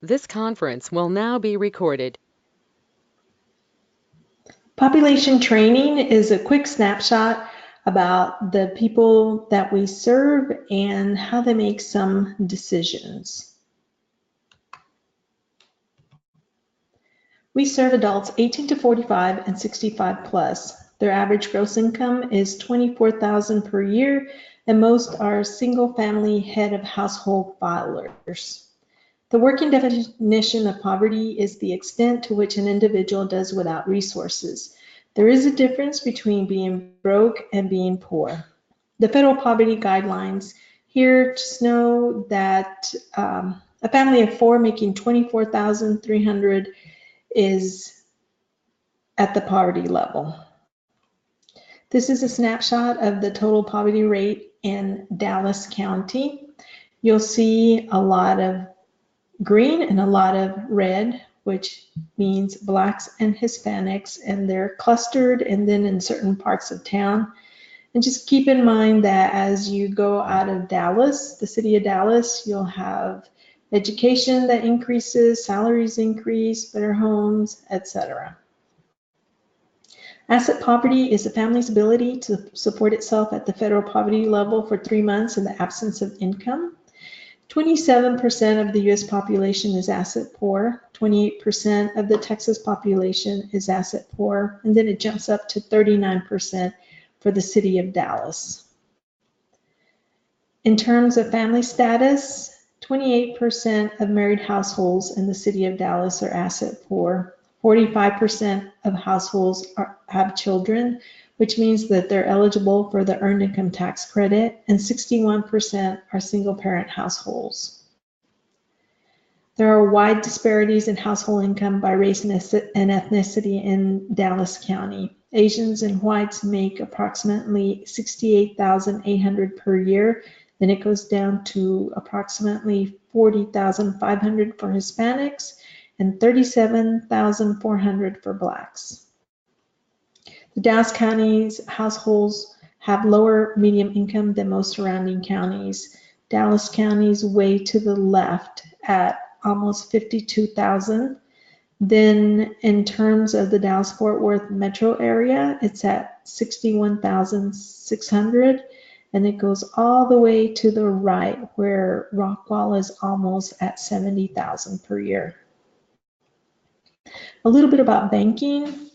This conference will now be recorded. Population training is a quick snapshot about the people that we serve and how they make some decisions. We serve adults 18 to 45 and 65 plus. Their average gross income is $24,000 per year, and most are single-family head of household filers. The working definition of poverty is the extent to which an individual does without resources. There is a difference between being broke and being poor. The federal poverty guidelines here just know that a family of four making $24,300 is at the poverty level. This is a snapshot of the total poverty rate in Dallas County. You'll see a lot of green and a lot of red, which means blacks and Hispanics, and they're clustered and then in certain parts of town. And just keep in mind that as you go out of Dallas, the city of Dallas, you'll have education that increases, salaries increase, better homes, etc. Asset poverty is a family's ability to support itself at the federal poverty level for 3 months in the absence of income. 27% of the US population is asset poor, 28% of the Texas population is asset poor, and then it jumps up to 39% for the city of Dallas. In terms of family status, 28% of married households in the city of Dallas are asset poor. 45% of households have children, which means that they're eligible for the earned income tax credit, and 61% are single parent households. There are wide disparities in household income by race and ethnicity in Dallas County. Asians and whites make approximately $68,800 per year. Then it goes down to approximately $40,500 for Hispanics and $37,400 for blacks. The Dallas County's households have lower median income than most surrounding counties. Dallas County's way to the left at almost $52,000. Then in terms of the Dallas-Fort Worth metro area, it's at $61,600, and it goes all the way to the right where Rockwall is almost at $70,000 per year. A little bit about banking.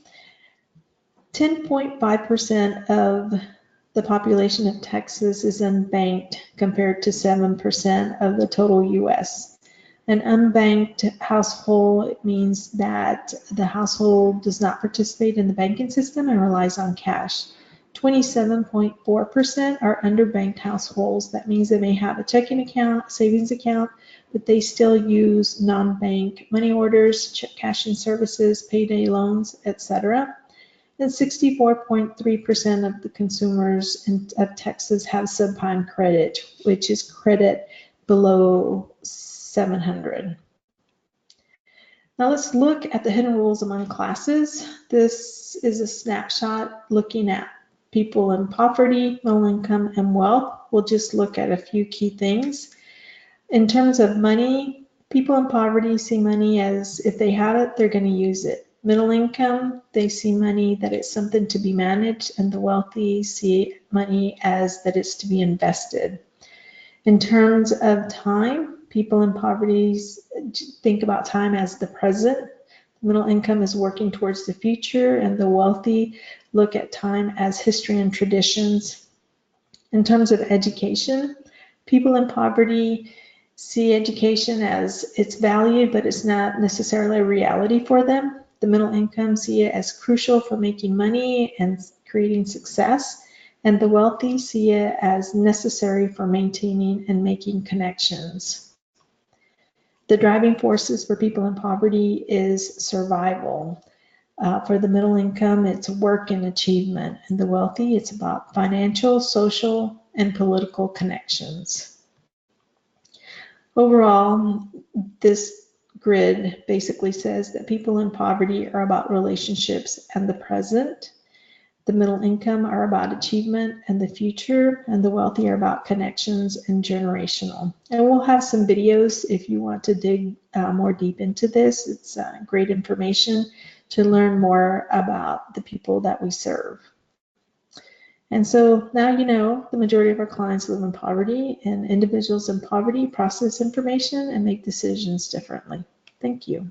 10.5% of the population of Texas is unbanked compared to 7% of the total US. An unbanked household means that the household does not participate in the banking system and relies on cash. 27.4% are underbanked households. That means they may have a checking account, savings account, but they still use non-bank money orders, cash and services, payday loans, etc. And 64.3% of the consumers of Texas have subprime credit, which is credit below 700. Now let's look at the hidden rules among classes. This is a snapshot looking at people in poverty, middle income, and wealth. We'll just look at a few key things. In terms of money, people in poverty see money as if they have it, they're going to use it. Middle income, they see money that it's something to be managed, and the wealthy see money as that it's to be invested. In terms of time, people in poverty think about time as the present. The middle income is working towards the future, and the wealthy look at time as history and traditions. In terms of education, people in poverty see education as its value, but it's not necessarily a reality for them. The middle income see it as crucial for making money and creating success, and the wealthy see it as necessary for maintaining and making connections. The driving forces for people in poverty is survival. For the middle income, it's work and achievement, and the wealthy, it's about financial, social, and political connections. Overall, this grid basically says that people in poverty are about relationships and the present. The middle income are about achievement and the future, and the wealthy are about connections and generational. And we'll have some videos if you want to dig more deep into this. It's great information to learn more about the people that we serve. And so now you know the majority of our clients live in poverty, and individuals in poverty process information and make decisions differently. Thank you.